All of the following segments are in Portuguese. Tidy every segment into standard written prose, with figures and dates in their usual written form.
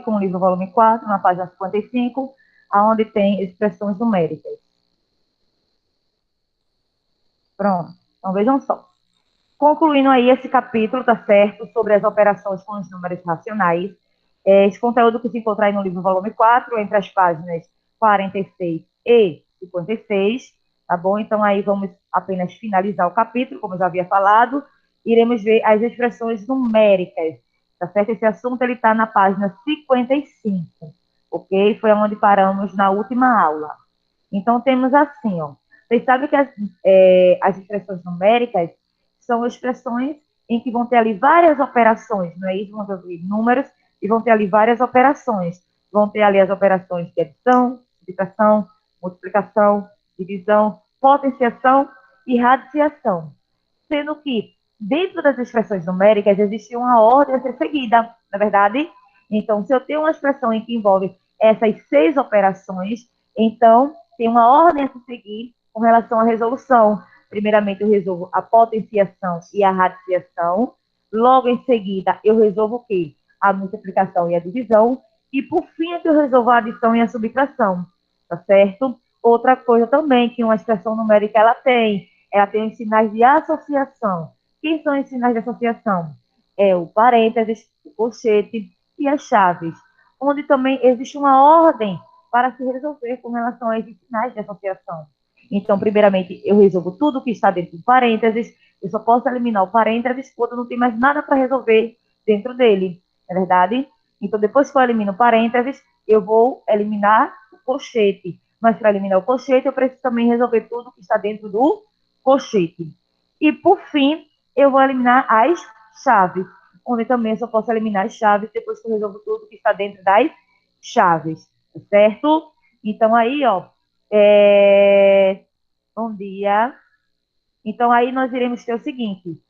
com o livro volume 4, na página 55, onde tem expressões numéricas. Pronto. Então, vejam só. Concluindo aí esse capítulo, tá certo, sobre as operações com os números racionais, esse conteúdo que se encontra aí no livro volume 4, entre as páginas 46 e 56, tá bom? Então, aí vamos apenas finalizar o capítulo, como eu já havia falado, iremos ver as expressões numéricas, tá certo? Esse assunto, ele está na página 55, ok? Foi onde paramos na última aula. Então, temos assim, ó, vocês sabem que as expressões numéricas são expressões em que vão ter ali várias operações, não é isso? Vão ter números e vão ter ali várias operações. Vão ter ali as operações de adição, subtração, multiplicação, divisão, potenciação e radiciação. Sendo que, dentro das expressões numéricas, existe uma ordem a ser seguida, não é verdade? Então, se eu tenho uma expressão em que envolve essas 6 operações, então, tem uma ordem a se seguir com relação à resolução. Primeiramente, eu resolvo a potenciação e a radiciação. Logo em seguida, eu resolvo o quê? A multiplicação e a divisão. E, por fim, é que eu resolvo a adição e a subtração. Tá certo? Outra coisa também que uma expressão numérica ela tem os sinais de associação. Quem são os sinais de associação? É o parênteses, o colchete e as chaves, onde também existe uma ordem para se resolver com relação a esses sinais de associação. Então, primeiramente, eu resolvo tudo que está dentro do parênteses, eu só posso eliminar o parênteses quando não tem mais nada para resolver dentro dele, não é verdade? Então, depois que eu elimino o parênteses, eu vou eliminar o colchete. Mas para eliminar o colchete, eu preciso também resolver tudo que está dentro do colchete. E, por fim, eu vou eliminar as chaves, onde também eu só posso eliminar as chaves depois que eu resolvo tudo que está dentro das chaves, certo? Então, aí, ó, bom dia. Então, aí nós iremos ter o seguinte,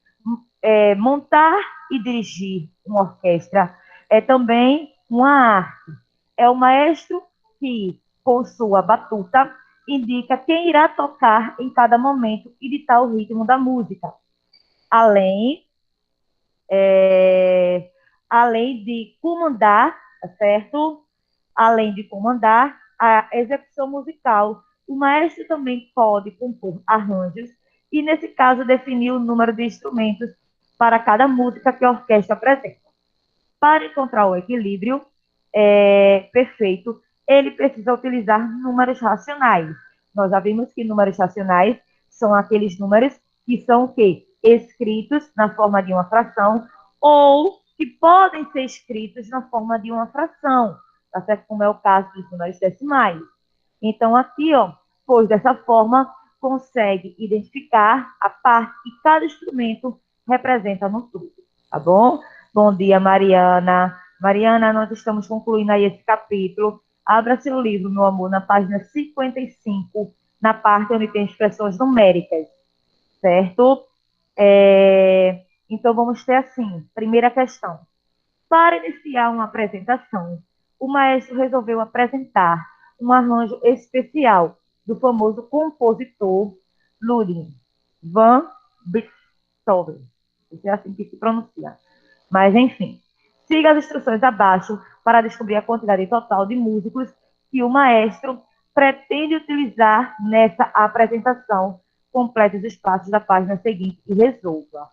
montar e dirigir uma orquestra é também uma arte. É o maestro que, com sua batuta, indica quem irá tocar em cada momento e ditar o ritmo da música. Além, é, além de comandar, tá certo? Além de comandar a execução musical, o maestro também pode compor arranjos e, nesse caso, definir o número de instrumentos para cada música que a orquestra apresenta. Para encontrar o equilíbrio perfeito, ele precisa utilizar números racionais. Nós já vimos que números racionais são aqueles números que são o quê? Escritos na forma de uma fração ou que podem ser escritos na forma de uma fração, tá certo? Como é o caso dos números decimais. Então, aqui, ó, pois dessa forma, consegue identificar a parte que cada instrumento representa no todo, tá bom? Bom dia, Mariana. Mariana, nós estamos concluindo aí esse capítulo. Abra seu livro, meu amor, na página 55, na parte onde tem expressões numéricas, certo? Então, vamos ter assim, primeira questão. Para iniciar uma apresentação, o maestro resolveu apresentar um arranjo especial do famoso compositor Ludwig van Beethoven. Isso é assim que se pronuncia. Mas, enfim, siga as instruções abaixo para descobrir a quantidade total de músicos que o maestro pretende utilizar nessa apresentação. Complete os espaços da página seguinte e resolva.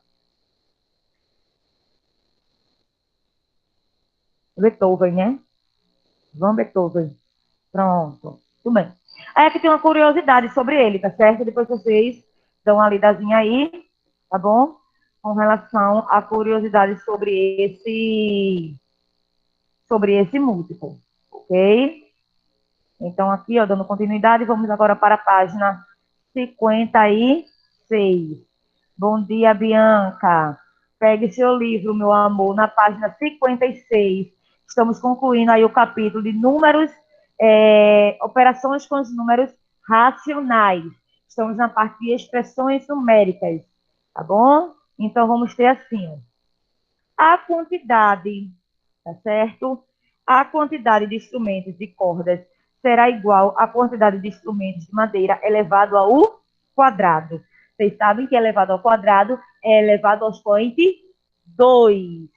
Beethoven, né? Van Beethoven. Pronto. Tudo bem. Aí aqui tem uma curiosidade sobre ele, tá certo? Depois vocês dão uma lidazinha aí, tá bom? Com relação à curiosidade sobre esse músico, ok? Então, aqui, ó, dando continuidade, vamos agora para a página 56. Bom dia, Bianca. Pegue seu livro, meu amor, na página 56. Estamos concluindo aí o capítulo de números, operações com os números racionais. Estamos na parte de expressões numéricas, tá bom? Então, vamos ter assim, a quantidade, tá certo? A quantidade de instrumentos de cordas será igual à quantidade de instrumentos de madeira elevado ao quadrado. Vocês sabem que elevado ao quadrado é elevado ao expoente 2.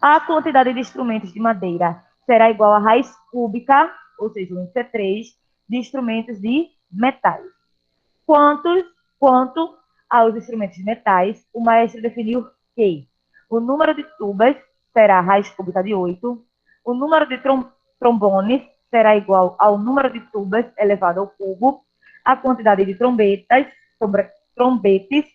A quantidade de instrumentos de madeira será igual à raiz cúbica, ou seja, o índice é 3, de instrumentos de metais. Quanto aos instrumentos de metais, o maestro definiu que o número de tubas será a raiz cúbica de 8, o número de trombones será igual ao número de tubas elevado ao cubo, a quantidade de trombetes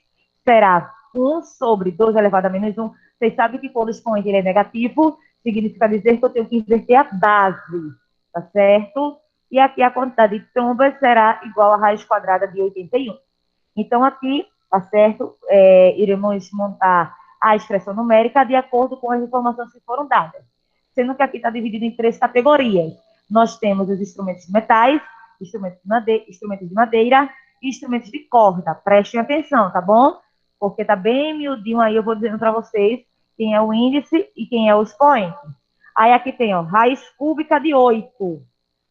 será 1 sobre 2 elevado a menos 1. Vocês sabem que quando o expoente ele é negativo, significa dizer que eu tenho que inverter a base, tá certo? E aqui a quantidade de trombas será igual à raiz quadrada de 81. Então, aqui, tá certo? Iremos montar a expressão numérica de acordo com as informações que foram dadas. Sendo que aqui está dividido em 3 categorias. Nós temos os instrumentos de metais, instrumentos de madeira e instrumentos de corda. Prestem atenção, tá bom? Porque tá bem miudinho aí, eu vou dizendo para vocês quem é o índice e quem é o expoente. Aí aqui tem, ó, raiz cúbica de 8.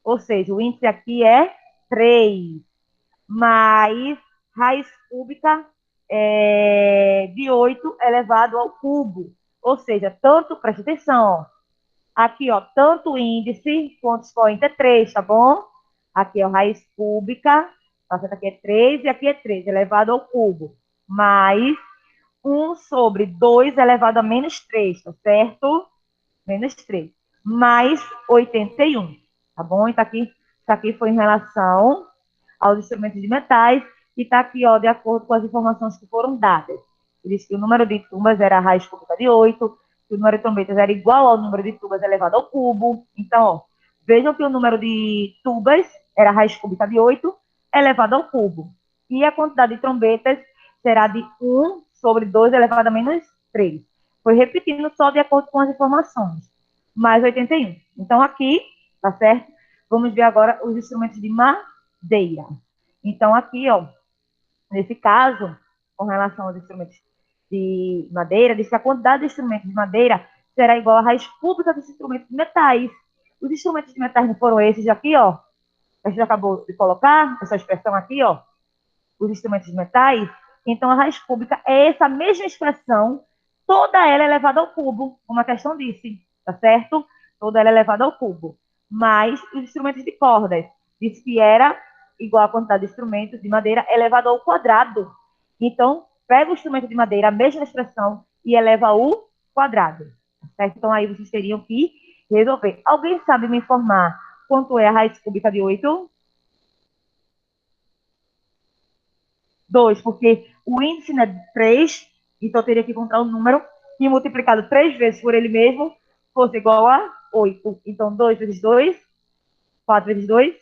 Ou seja, o índice aqui é 3, mais raiz cúbica de 8 elevado ao cubo. Ou seja, tanto, presta atenção, ó, aqui, ó, tanto o índice quanto o expoente é 3, tá bom? Aqui, ó, raiz cúbica, tá certo? Aqui é 3 e aqui é 3 elevado ao cubo. Mais 1 sobre 2 elevado a menos 3, tá certo? Menos 3. Mais 81, tá bom? Então, isso aqui foi em relação aos instrumentos de metais, e está aqui, ó, de acordo com as informações que foram dadas. Ele disse que o número de tubas era a raiz cúbica de 8, que o número de trombetas era igual ao número de tubas elevado ao cubo. Então, ó, vejam que o número de tubas era a raiz cúbica de 8 elevado ao cubo. E a quantidade de trombetas será de 1 sobre 2 elevado a menos 3. Foi repetindo só de acordo com as informações. Mais 81. Então, aqui, tá certo? Vamos ver agora os instrumentos de madeira. Então, aqui, ó, nesse caso, com relação aos instrumentos de madeira, diz que a quantidade de instrumentos de madeira será igual à raiz cúbica dos instrumentos de metais. Os instrumentos de metais não foram esses aqui, ó. A gente acabou de colocar essa expressão aqui, ó. Os instrumentos de metais. Então, a raiz cúbica é essa mesma expressão, toda ela elevada ao cubo, como a questão disse, tá certo? Toda ela elevada ao cubo. Mas os instrumentos de cordas, disse que era igual à quantidade de instrumentos de madeira elevado ao quadrado. Então, pega o instrumento de madeira, a mesma expressão, e eleva ao quadrado. Certo? Então, aí vocês teriam que resolver. Alguém sabe me informar quanto é a raiz cúbica de 8? 2, porque o índice é 3, então eu teria que encontrar um número que multiplicado 3 vezes por ele mesmo fosse igual a 8. Então, 2 vezes 2, 4 vezes 2,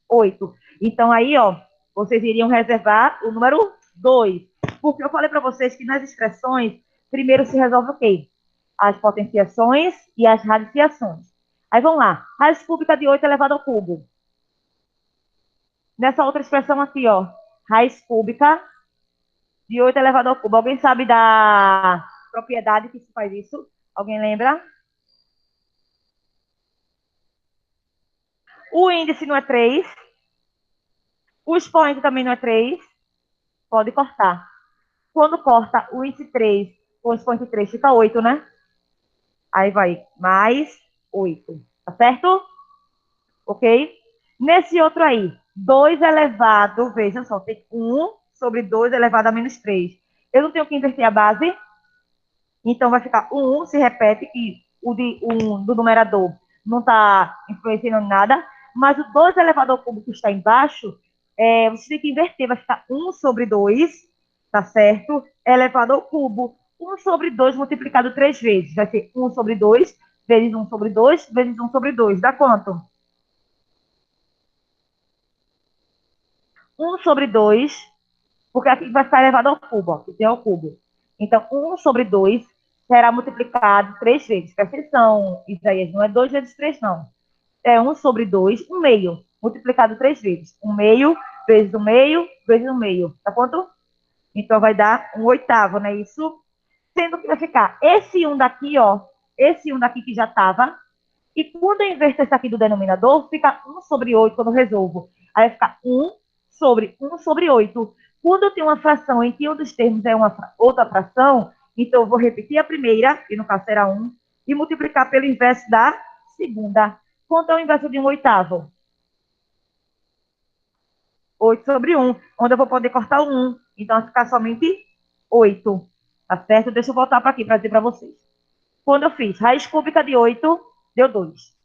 8. Então, aí, ó, vocês iriam reservar o número 2. Porque eu falei para vocês que nas expressões, primeiro se resolve o quê? As potenciações e as radiciações. Aí, vamos lá. Raiz cúbica de 8 elevado ao cubo. Nessa outra expressão aqui, ó, raiz cúbica de 8 elevado ao cubo. Alguém sabe da propriedade que se faz isso? Alguém lembra? O índice não é 3. O expoente também não é 3. Pode cortar. Quando corta o índice 3 com o expoente 3, fica 8, né? Aí vai mais 8. Tá certo? Ok? Nesse outro aí, 2 elevado, vejam só, tem 1 sobre 2 elevado a menos 3. Eu não tenho que inverter a base. Então, vai ficar o 1, se repete, que o do numerador não está influenciando em nada, mas o 2 elevado ao cubo que está embaixo, você tem que inverter, vai ficar 1 sobre 2, tá certo? Elevado ao cubo. 1 sobre 2 multiplicado 3 vezes. Vai ser 1 sobre 2, vezes 1 sobre 2, vezes 1 sobre 2. Dá quanto? 1 sobre 2, porque aqui vai ficar elevado ao cubo, ó, que tem ao cubo. Então, 1 sobre 2 será multiplicado 3 vezes. Presta atenção, Isaías, não é 2 vezes 3, não. É 1 sobre 2, 1 meio, multiplicado 3 vezes. 1 meio, vezes 1 meio, vezes 1 meio. Tá quanto? Então, vai dar 1 oitavo, não é isso? Sendo que vai ficar esse 1 daqui, ó, esse 1 daqui que já estava, e quando eu inverto esse aqui do denominador, fica 1 sobre 8 quando eu resolvo. Aí vai ficar 1 sobre 8. Quando eu tenho uma fração em que um dos termos é uma outra fração, então eu vou repetir a primeira, que no caso será 1, e multiplicar pelo inverso da segunda. Quanto é o inverso de 1/8? 8/1, onde eu vou poder cortar o 1. Então, vai ficar somente 8. Tá certo? Deixa eu voltar para aqui para dizer para vocês. Quando eu fiz raiz cúbica de 8, deu 2.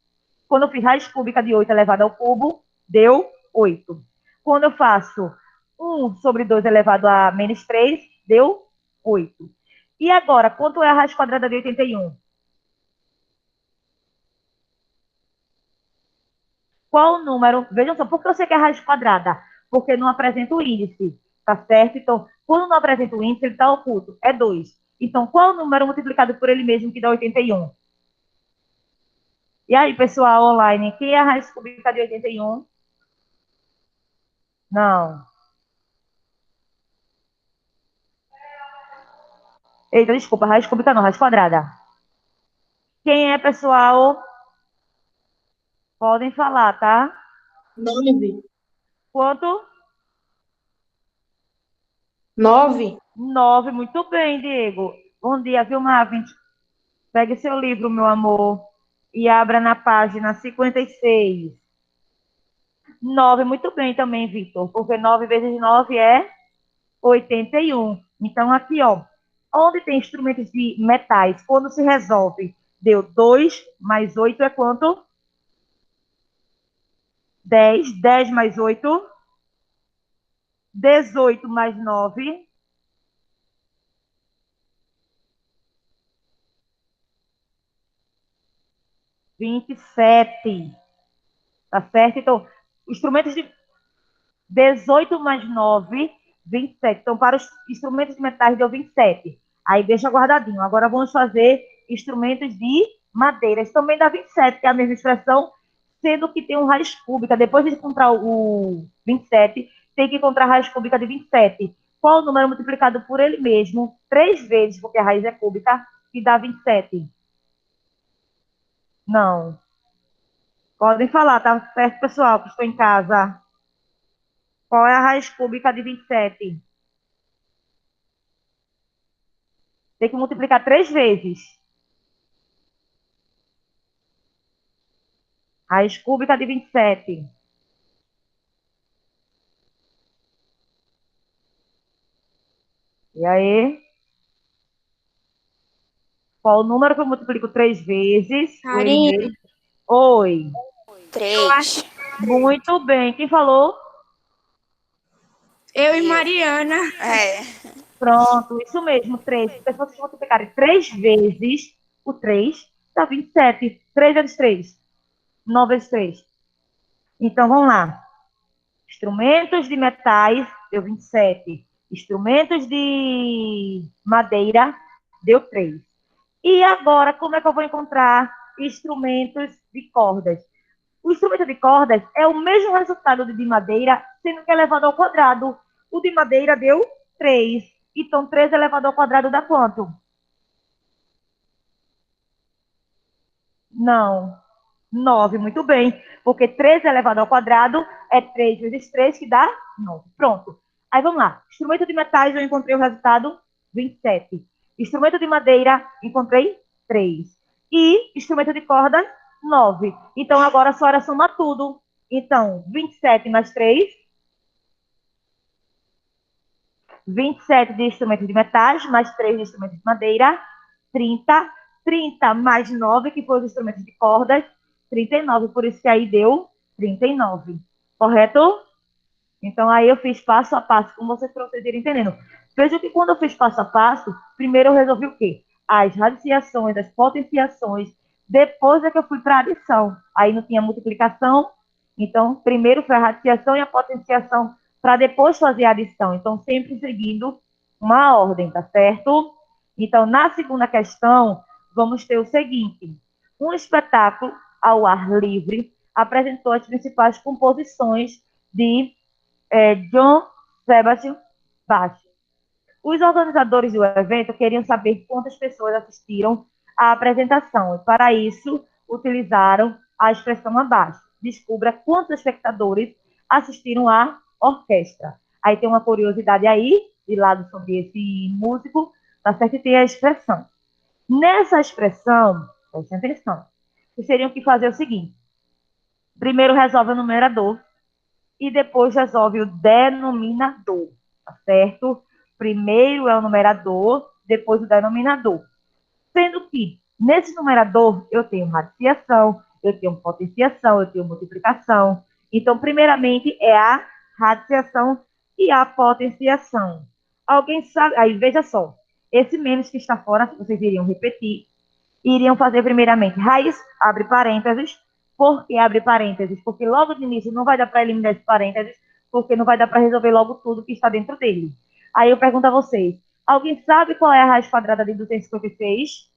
Quando eu fiz raiz cúbica de 8 elevado ao cubo, deu 8. Quando eu faço 1/2 elevado a menos 3, deu 8. E agora, quanto é a raiz quadrada de 81? Qual o número? Vejam só, por que eu sei que é raiz quadrada? Porque não apresenta o índice, tá certo? Então, quando não apresenta o índice, ele está oculto. É 2. Então, qual o número multiplicado por ele mesmo que dá 81? E aí, pessoal online, quem é a raiz cúbica de 81? Não. Eita, desculpa, raiz cúbica não, raiz quadrada. Quem é, pessoal? Podem falar, tá? 9. Quanto? 9. 9. Muito bem, Diego. Bom dia, viu, Marvin? Pegue seu livro, meu amor, e abra na página 56. 9, muito bem também, Vitor, porque 9 vezes 9 é 81. Então, aqui, ó, onde tem instrumentos de metais, quando se resolve, deu 2 mais 8 é quanto? 10. 10 mais 8, 18 mais 9, 27. Tá certo? Então, instrumentos de 18 mais 9, 27. Então, para os instrumentos de metais deu 27. Aí deixa guardadinho. Agora vamos fazer instrumentos de madeiras. Também dá 27, que é a mesma expressão, sendo que tem um raiz cúbica. Depois de encontrar o 27, tem que encontrar a raiz cúbica de 27. Qual o número multiplicado por ele mesmo? 3 vezes, porque a raiz é cúbica, que dá 27. Não. Podem falar, tá certo, pessoal, que estou em casa. Qual é a raiz cúbica de 27? Tem que multiplicar 3 vezes. Raiz cúbica de 27. E aí? Qual o número que eu multiplico 3 vezes? Por ele Karine. mesmo. Oi. Três. Muito bem. Quem falou? Eu e Eu. Mariana. É. Pronto, isso mesmo, 3. Porque se vocês multiplicarem 3 vezes o 3, dá 27. 3 vezes 3. 9 vezes 3. Então, vamos lá. Instrumentos de metais, deu 27. Instrumentos de madeira, deu 3. E agora, como é que eu vou encontrar instrumentos de cordas? O instrumento de cordas é o mesmo resultado de madeira, sendo que é elevado ao quadrado. O de madeira deu 3. Então, 3 elevado ao quadrado dá quanto? Não. 9, muito bem. Porque 3 elevado ao quadrado é 3 vezes 3, que dá 9. Pronto. Aí vamos lá. Instrumento de metais, eu encontrei o resultado 27. Instrumento de madeira, encontrei 3. E instrumento de corda, 9. Então agora a senhora soma tudo. Então, 27 mais 3, 27 de instrumento de metais, mais 3 de instrumento de madeira, 30. 30 mais 9, que foi os instrumentos de cordas, 39. Por isso que aí deu 39. Correto? Então, aí eu fiz passo a passo, como vocês, para vocês irem entendendo. Veja que quando eu fiz passo a passo, primeiro eu resolvi o quê? As radiciações, as potenciações. Depois é que eu fui para a adição. Aí não tinha multiplicação. Então, primeiro foi a radiciação e a potenciação, para depois fazer a adição. Então, sempre seguindo uma ordem, tá certo? Então, na segunda questão, vamos ter o seguinte: um espetáculo ao ar livre apresentou as principais composições de John Sebastian Bach. Os organizadores do evento queriam saber quantas pessoas assistiram à apresentação e, para isso, utilizaram a expressão abaixo. Descubra quantos espectadores assistiram à orquestra. Aí tem uma curiosidade aí, de lado sobre esse músico, tá certo? E tem a expressão. Nessa expressão, Preste atenção. Vocês teriam que fazer o seguinte. Primeiro resolve o numerador e depois resolve o denominador, tá certo? Primeiro é o numerador, depois o denominador. Sendo que, nesse numerador, eu tenho radiciação, eu tenho potenciação, eu tenho multiplicação. Então, primeiramente, é a radiciação e a potenciação. Alguém sabe? Aí, veja só. Esse menos que está fora, vocês iriam repetir. Iriam fazer, primeiramente, raiz, abre parênteses. Por que abre parênteses? Porque logo de início não vai dar para eliminar esse parênteses, porque não vai dar para resolver logo tudo que está dentro dele. Aí eu pergunto a vocês, alguém sabe qual é a raiz quadrada de 256?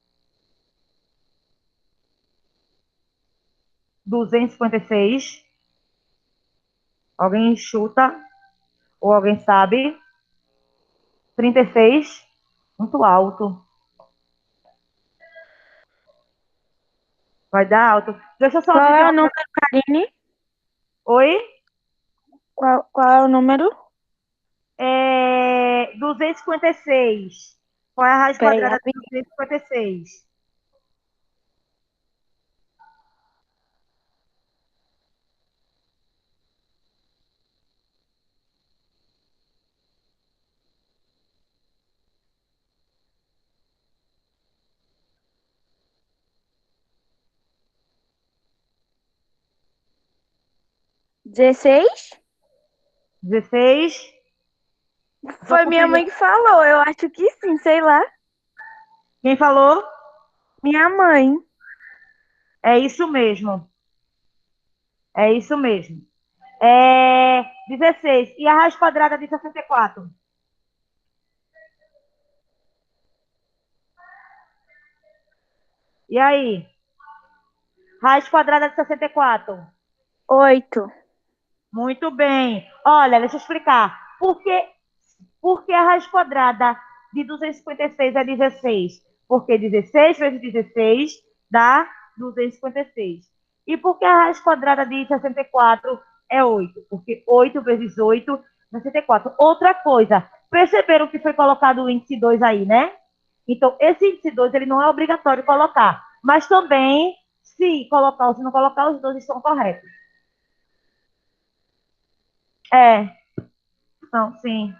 256. Alguém chuta? Ou alguém sabe? 36. Muito alto. Vai dar alto. Deixa eu só Qual dizer é o uma coisa. número, Karine? Oi? Qual é o número? 256. Qual é a raiz Peraí, quadrada de rapidinho. 256? 16? 16. Só Foi minha conferir. mãe que falou. Eu acho que sim, sei lá. Quem falou? Minha mãe. É isso mesmo. É isso mesmo. 16. E a raiz quadrada de 64? E aí? Raiz quadrada de 64? 8. Muito bem. Olha, deixa eu explicar. Por que a raiz quadrada de 256 é 16? Porque 16 vezes 16 dá 256. E por que a raiz quadrada de 64 é 8? Porque 8 vezes 8 é 64. Outra coisa, perceberam que foi colocado o índice 2 aí, né? Então, esse índice 2 ele não é obrigatório colocar. Mas também, se colocar ou se não colocar, os dois estão corretos. É, não, sim.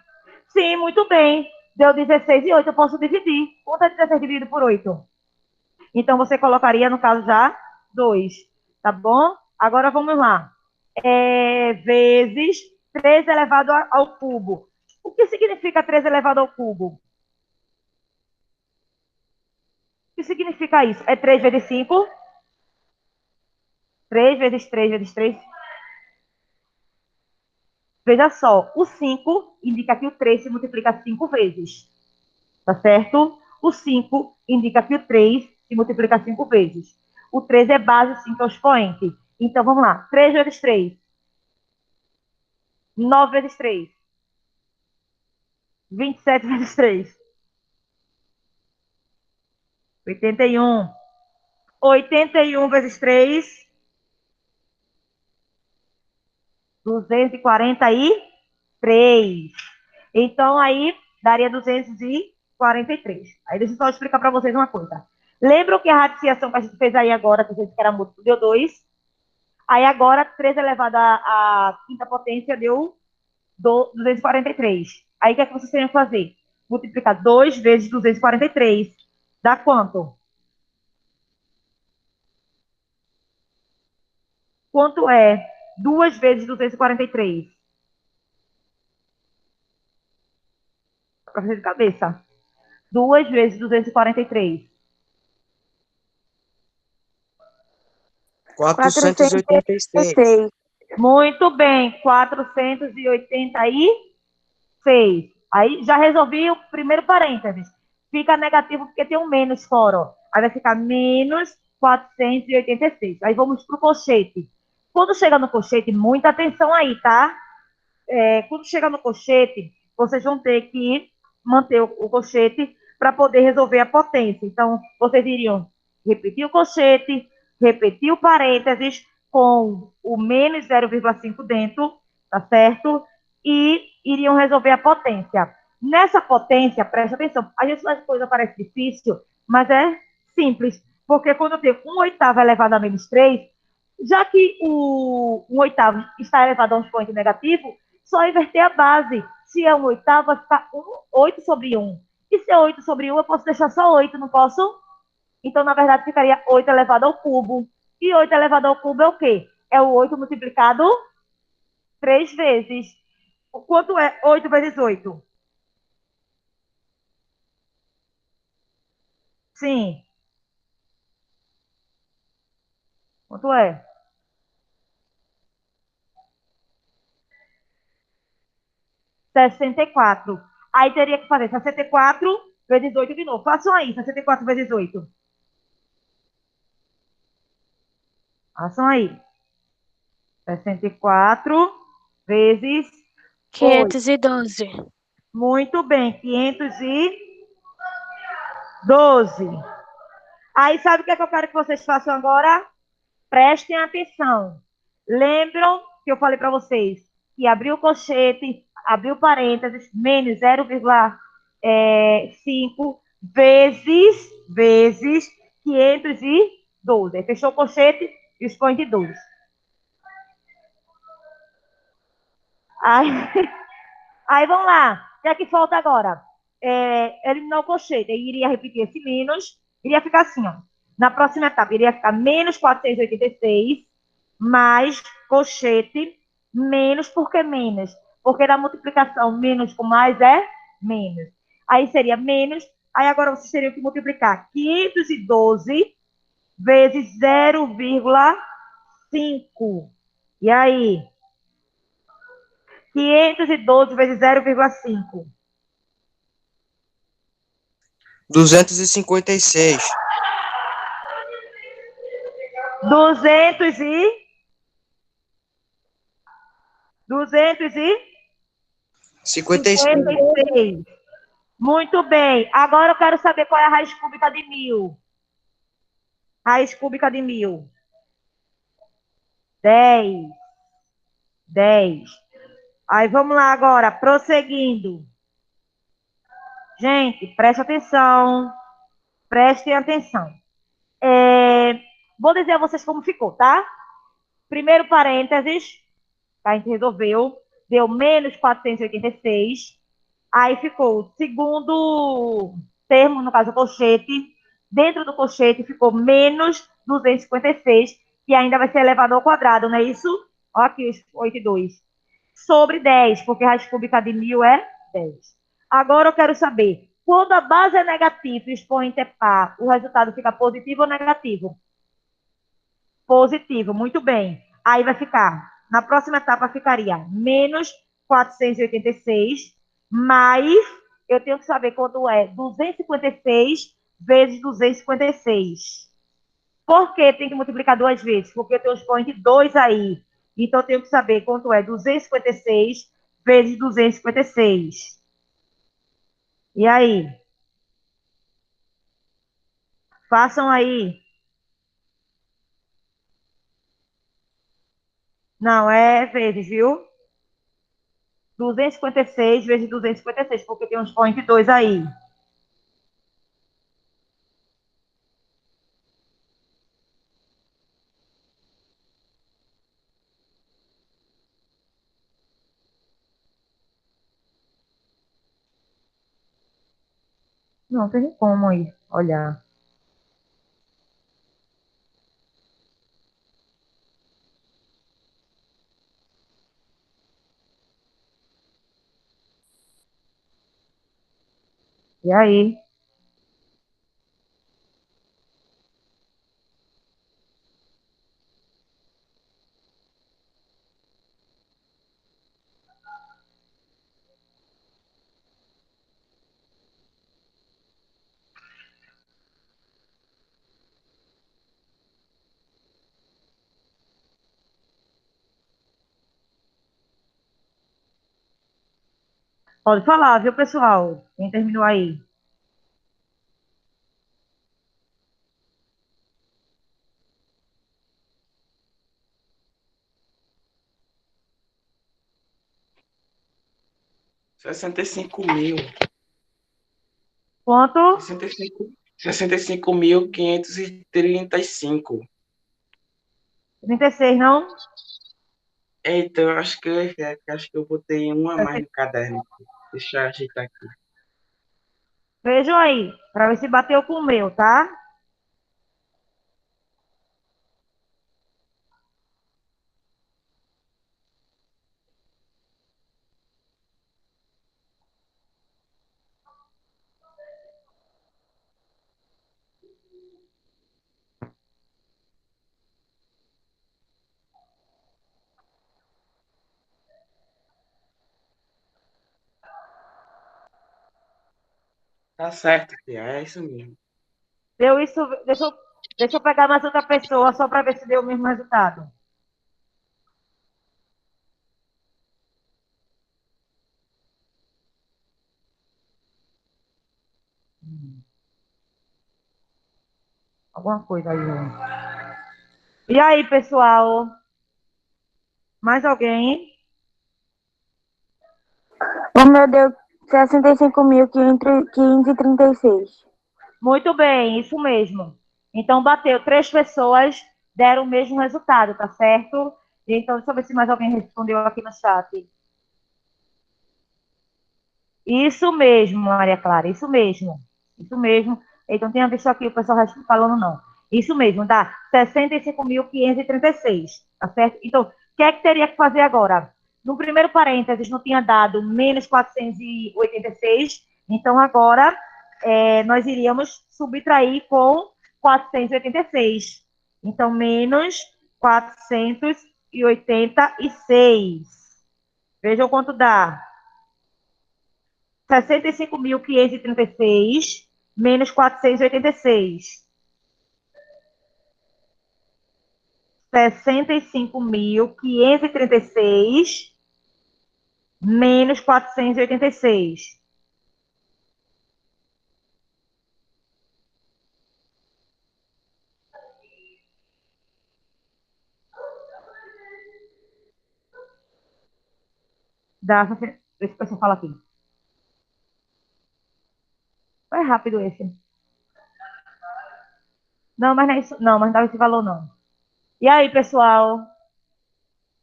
Sim, muito bem. Deu 16 e 8. Eu posso dividir. Quanto é 16 dividido por 8? Então, você colocaria, no caso, já 2. Tá bom? Agora, vamos lá. Vezes 3 elevado ao cubo. O que significa 3 elevado ao cubo? O que significa isso? É 3 vezes 5? 3 vezes 3 vezes 3? Veja só, o 5 indica que o 3 se multiplica 5 vezes. Tá certo? O 5 indica que o 3 se multiplica 5 vezes. O 3 é base, 5 é o expoente. Então, vamos lá. 3 vezes 3. 9 vezes 3. 27 vezes 3. 81. 81 vezes 3. 243. Então, aí, daria 243. Aí, deixa eu só explicar para vocês uma coisa. Lembram que a radiciação que a gente fez aí agora, que a gente era múltiplo, deu 2? Aí, agora, 3 elevado à quinta potência deu 243. Aí, o que é que vocês têm que fazer? Multiplicar 2 vezes 243. Dá quanto? Quanto é 2 vezes 243? Para fazer de cabeça. 2 vezes 243. 486. Muito bem, 486. Aí já resolvi o primeiro parênteses. Fica negativo porque tem um menos fora. Ó. Aí vai ficar menos 486. Aí vamos para o colchete. Quando chega no colchete, muita atenção aí, tá? Quando chega no colchete, vocês vão ter que manter o colchete para poder resolver a potência. Então, vocês iriam repetir o colchete, repetir o parênteses com o menos 0,5 dentro, tá certo? E iriam resolver a potência. Nessa potência, preste atenção, às vezes as coisas parecem difícil, mas é simples. Porque quando eu tenho 1/8 elevado a menos 3, já que o 1/8 está elevado a um expoente negativo, só inverter a base. Se é 1/8, vai ficar 8 sobre 1. E se é 8 sobre 1, eu posso deixar só 8, não posso? Então, na verdade, ficaria 8 elevado ao cubo. E 8 elevado ao cubo é o quê? É o 8 multiplicado 3 vezes. Quanto é 8 vezes 8? Sim. Quanto é? 64. Aí teria que fazer 64 vezes 8 de novo. Façam aí, 64 vezes 8. Façam aí. 64 vezes 8. 512. Muito bem, 512. Aí sabe o que é que eu quero que vocês façam agora? Prestem atenção. Lembram que eu falei para vocês que abriu o colchete, abriu parênteses, menos 0,5 vezes 512. Aí fechou o colchete e expõe de 12. Aí, aí vamos lá. O que é que falta agora? Eliminar o colchete. Aí iria repetir esse menos. Iria ficar assim, ó. Na próxima etapa, iria ficar menos 486 mais colchete menos. Por que menos? Porque na multiplicação menos com mais é menos. Aí seria menos. Aí agora vocês teriam que multiplicar 512 vezes 0,5. E aí? 512 vezes 0,5. 256. 200 e 56. 256. Muito bem. Agora eu quero saber qual é a raiz cúbica de 1.000. Raiz cúbica de 1.000. 10. 10. Aí vamos lá agora, prosseguindo. Gente, preste atenção. Prestem atenção. Vou dizer a vocês como ficou, tá? Primeiro parênteses, tá? A gente resolveu. Deu menos 486. Aí ficou o segundo termo, no caso, o colchete. Dentro do colchete ficou menos 256, que ainda vai ser elevado ao quadrado, não é isso? Olha aqui os 8 e 2. Sobre 10, porque a raiz cúbica de 1.000 é 10. Agora eu quero saber, quando a base é negativa e o expoente é par, o resultado fica positivo ou negativo? Positivo, muito bem. Aí vai ficar, na próxima etapa ficaria menos 486, mais, eu tenho que saber quanto é 256 vezes 256. Por que tem que multiplicar duas vezes? Porque eu tenho os point 2 aí. Então eu tenho que saber quanto é 256 vezes 256. E aí? Façam aí. Não, é vezes, viu? 256 vezes 256, porque tem uns point 2 aí. Não tem como ir olhar. E aí? Pode falar, viu, pessoal? Quem terminou aí? Sessenta e cinco mil. Quanto? 65. 65.535. 36, não? Eita, eu acho que eu botei um a mais no caderno. Deixa eu ajeitar aqui. Vejam aí, para ver se bateu com o meu, tá? Tá certo, tia, é isso mesmo. Deu isso, deixa eu pegar mais outra pessoa só para ver se deu o mesmo resultado. Alguma coisa aí. E aí, pessoal? Mais alguém? O meu deu 65.536. Muito bem, isso mesmo. Então, bateu. 3 pessoas deram o mesmo resultado, tá certo? Então, deixa eu ver se mais alguém respondeu aqui no chat. Isso mesmo, Maria Clara, isso mesmo. Isso mesmo. Então, tinha visto aqui o pessoal falando não. Isso mesmo, dá 65.536, tá certo? Então, o que é que teria que fazer agora? No primeiro parênteses, não tinha dado menos 486, então agora nós iríamos subtrair com 486. Então, menos 486. Vejam quanto dá. 65.536 menos 486. 65.536 menos 486. Dá, deixa eu ver se fala aqui. É rápido esse. Não, mas não é isso. Não, mas não dá esse valor, não. E aí, pessoal?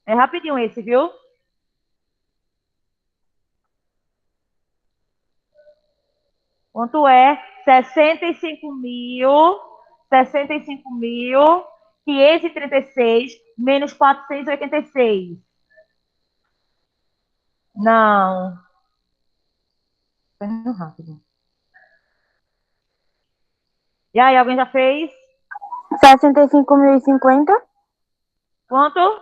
É rapidinho esse, viu? Quanto é? 65.536 menos 486. Não. Foi muito rápido. E aí, alguém já fez? 65.050. Quanto?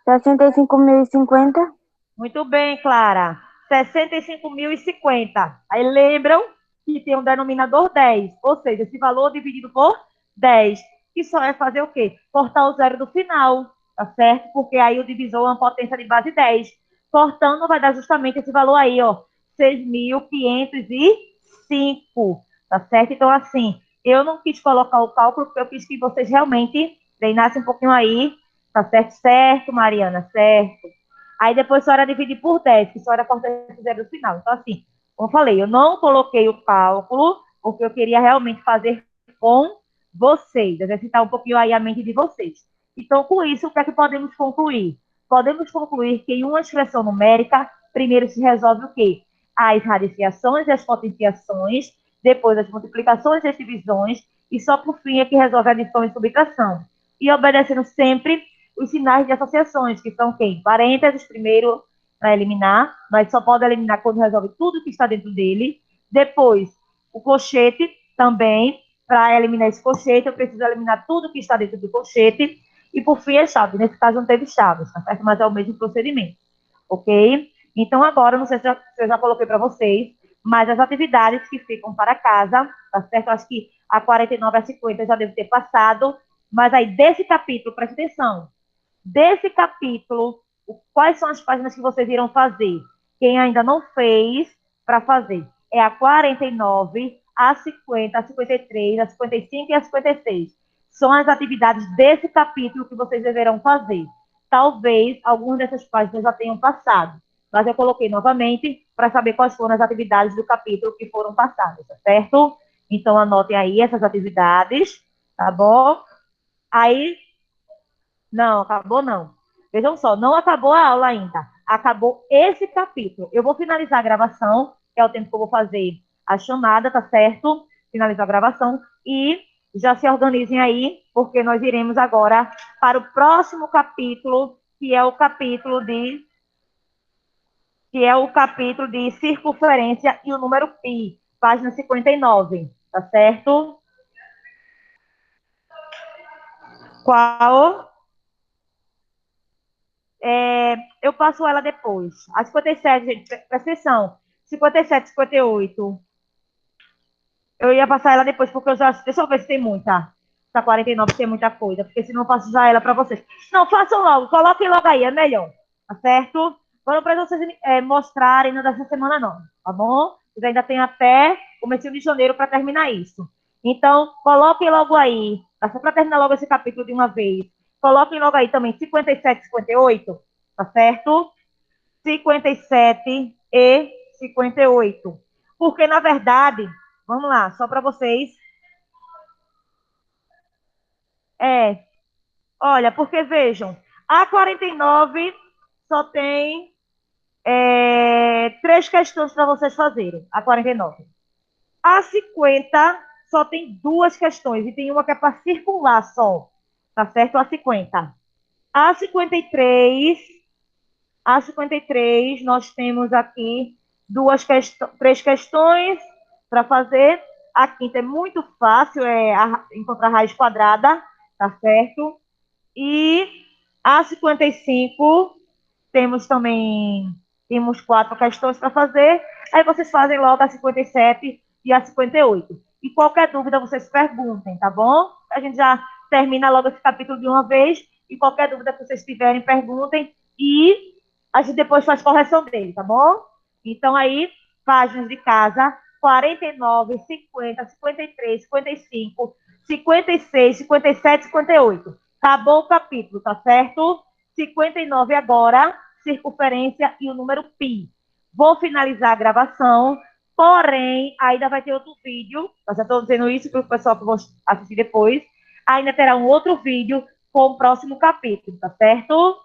65.050. Muito bem, Clara. 65.050. Aí lembram que tem um denominador 10, ou seja, esse valor dividido por 10, que só é fazer o quê? Cortar o zero do final, tá certo? Porque aí o divisor é uma potência de base 10. Cortando vai dar justamente esse valor aí, ó, 6.505, tá certo? Então, assim, eu não quis colocar o cálculo porque eu quis que vocês realmente treinassem um pouquinho aí, tá certo? Certo, Mariana, certo. Aí depois a senhora divide por 10, que a senhora corta esse zero no final. Então, assim, como eu falei, eu não coloquei o cálculo, porque eu queria realmente fazer com vocês, exercitar um pouquinho aí a mente de vocês. Então, com isso, o que é que podemos concluir? Podemos concluir que em uma expressão numérica, primeiro se resolve o quê? As radiciações e as potenciações, depois as multiplicações e as divisões, e só por fim é que resolve a adição e subtração. E obedecendo sempre os sinais de associações, que são quem? Parênteses primeiro para eliminar, mas só pode eliminar quando resolve tudo que está dentro dele. Depois, o colchete também, para eliminar esse colchete, eu preciso eliminar tudo que está dentro do colchete. E por fim, a chave. Nesse caso, não teve chaves, tá certo? Mas é o mesmo procedimento, ok? Então, agora, não sei se eu já coloquei para vocês, mas as atividades que ficam para casa, tá certo? Eu acho que a 49 a 50 já deve ter passado, mas aí desse capítulo, preste atenção, desse capítulo, quais são as páginas que vocês irão fazer? Quem ainda não fez, para fazer. É a 49, a 50, a 53, a 55 e a 56. São as atividades desse capítulo que vocês deverão fazer. Talvez algumas dessas páginas já tenham passado, mas eu coloquei novamente para saber quais foram as atividades do capítulo que foram passadas, tá certo? Então, anotem aí essas atividades, tá bom? Aí, não, acabou não. Vejam só, não acabou a aula ainda. Acabou esse capítulo. Eu vou finalizar a gravação, que é o tempo que eu vou fazer a chamada, tá certo? Finalizar a gravação e já se organizem aí, porque nós iremos agora para o próximo capítulo, que é o capítulo de circunferência e o número π, página 59, tá certo? Qual? Eu passo ela depois. A 57, gente, presta atenção. 57, 58. Eu ia passar ela depois, porque eu já. Deixa eu ver se tem muita. Essa 49 tem muita coisa, porque senão eu passo já ela para vocês. Não, façam logo, coloquem logo aí, é melhor. Tá certo? Não para vocês mostrarem no dessa semana, não. Tá bom? Vocês ainda tem até começo de janeiro para terminar isso. Então, coloquem logo aí. Tá só para terminar logo esse capítulo de uma vez. Coloquem logo aí também 57, 58. Tá certo? 57 e 58. Porque, na verdade, vamos lá, só para vocês. Olha, porque vejam, a 49 só tem três questões para vocês fazerem. A 49. A 50 só tem duas questões, e tem uma que é para circular só. Tá certo? A 50. A 53, nós temos aqui três questões para fazer. A quinta é muito fácil, encontrar a raiz quadrada, tá certo? E a 55, temos quatro questões para fazer. Aí vocês fazem logo a 57 e a 58. E qualquer dúvida, vocês perguntem, tá bom? A gente já termina logo esse capítulo de uma vez. E qualquer dúvida que vocês tiverem, perguntem. E a gente depois faz correção dele, tá bom? Então, aí, páginas de casa, 49, 50, 53, 55, 56, 57, 58. Acabou o capítulo, tá certo? 59 agora, circunferência e o número π. Vou finalizar a gravação, porém, ainda vai ter outro vídeo. Eu já estou dizendo isso para o pessoal que vou assistir depois. Ainda terá um outro vídeo com o próximo capítulo, tá certo?